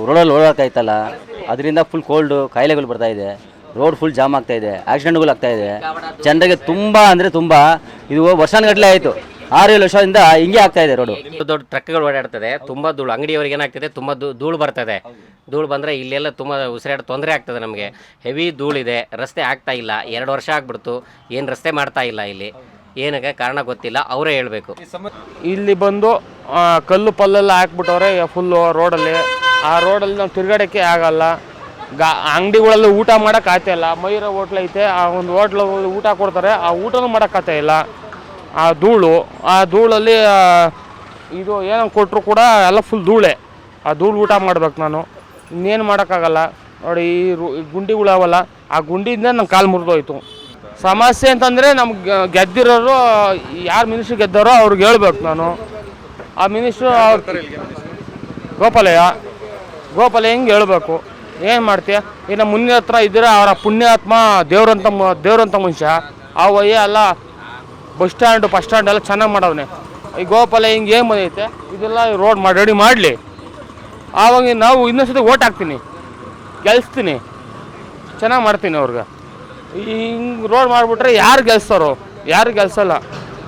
ರೋಡಲ್ಲಿ ಓಡಾಡ್ತಾಯ್ತಲ್ಲ, ಅದರಿಂದ full cold ಕಾಯಿಲೆಗಳು ಬರ್ತಾ ಇದೆ. ರೋಡ್ ಫುಲ್ ಜಾಮ್ ಆಗ್ತಾ ಇದೆ, ಆಕ್ಸಿಡೆಂಟ್ಗಳು ಆಗ್ತಾ ಇದೆ. ಜನರಿಗೆ ತುಂಬ ಅಂದರೆ ತುಂಬ, ಇದು ವರ್ಷಾನುಗಟ್ಟಲೆ ಆಯಿತು, 6-7 ವರ್ಷದಿಂದ ಹಿಂಗೆ ಆಗ್ತಾ ಇದೆ ರೋಡು. ದೊಡ್ಡ ಟ್ರಕ್ಗಳು ಓಡಾಡ್ತದೆ, ತುಂಬ ಧೂಳು. ಅಂಗಡಿಯವರಿಗೆ ಏನಾಗ್ತದೆ, ತುಂಬ ಧೂಳು ಬರ್ತದೆ. ಧೂಳು ಬಂದರೆ ಇಲ್ಲೆಲ್ಲ ತುಂಬ ಉಸಿರಾಡ ತೊಂದರೆ ಆಗ್ತದೆ ನಮಗೆ. ಹೆವಿ ಧೂಳಿದೆ, ರಸ್ತೆ ಆಗ್ತಾ ಇಲ್ಲ. 2 ವರ್ಷ ಆಗ್ಬಿಡ್ತು, ಏನು ರಸ್ತೆ ಮಾಡ್ತಾ ಇಲ್ಲ. ಇಲ್ಲಿ ಏನಕ್ಕೆ ಕಾರಣ ಗೊತ್ತಿಲ್ಲ, ಅವರೇ ಹೇಳಬೇಕು. ಇಲ್ಲಿ ಬಂದು ಕಲ್ಲು ಪಲ್ಲೆಲ್ಲ ಹಾಕ್ಬಿಟ್ಟವ್ರೆ ಫುಲ್ಲು ರೋಡಲ್ಲಿ. ಆ ರೋಡಲ್ಲಿ ನಾವು ತಿರುಗಾಡೋಕ್ಕೆ ಆಗಲ್ಲ. ಅಂಗಡಿಗಳಲ್ಲಿ ಊಟ ಮಾಡೋಕೆ ಆಗ್ತಾಯಿಲ್ಲ. ಮಯೂರ ಹೋಟ್ಲ್ ಐತೆ, ಆ ಒಂದು ಹೋಟ್ಲು ಊಟ ಕೊಡ್ತಾರೆ, ಆ ಊಟನೂ ಮಾಡೋಕ್ಕಾಗ್ತಾ ಇಲ್ಲ. ಆ ಧೂಳಲ್ಲಿ ಇದು ಏನೋ ಕೊಟ್ಟರು ಕೂಡ ಎಲ್ಲ ಫುಲ್ ಧೂಳೆ. ಆ ಧೂಳು ಊಟ ಮಾಡ್ಬೇಕು ನಾನು, ಇನ್ನೇನು ಮಾಡೋಕ್ಕಾಗಲ್ಲ. ನೋಡಿ ಈ ಗುಂಡಿಗಳವಲ್ಲ, ಆ ಗುಂಡಿಯಿಂದ ನನ್ನ ಕಾಲು ಮುರಿದೋಯ್ತು. ಸಮಸ್ಯೆ ಅಂತಂದರೆ ನಮ್ಗೆ ಗೆದ್ದಿರೋರು ಯಾರು ಮಿನಿಸ್ಟ್ರು ಗೆದ್ದಾರೋ ಅವ್ರಿಗೆ ಹೇಳ್ಬೇಕು ನಾನು. ಆ ಮಿನಿಸ್ಟ್ರು ಗೋಪಾಲಯ್ಯ ಹೆಂಗೆ ಹೇಳ್ಬೇಕು, ಏನು ಮಾಡ್ತೀಯ. ಇನ್ನು ಮುನ್ನೆ ಹತ್ರ ಇದ್ದರೆ ಅವರ ಪುಣ್ಯಾತ್ಮ ದೇವ್ರಂಥ ಮನುಷ್ಯ. ಆ ವಯ್ಯ ಎಲ್ಲ ಬಸ್ ಸ್ಟ್ಯಾಂಡ್ ಎಲ್ಲ ಚೆನ್ನಾಗಿ ಮಾಡವನೆ. ಈ ಗೋಪಾಲಯ್ಯ ಹಿಂಗೆ ಏನು ಬಂದೈತೆ, ಇದೆಲ್ಲ ರೋಡ್ ರೆಡಿ ಮಾಡಲಿ. ಆವಾಗ ನಾವು ಇನ್ನೊಂದ್ಸತಿ ಓಟ್ ಹಾಕ್ತೀನಿ, ಗೆಲ್ಲಿಸ್ತೀನಿ, ಚೆನ್ನಾಗಿ ಮಾಡ್ತೀನಿ ಅವ್ರಿಗೆ. ಹಿಂಗೆ ರೋಡ್ ಮಾಡಿಬಿಟ್ರೆ ಯಾರು ಗೆಲ್ಸ್ತಾರೋ? ಯಾರು ಗೆಲ್ಸಲ್ಲ.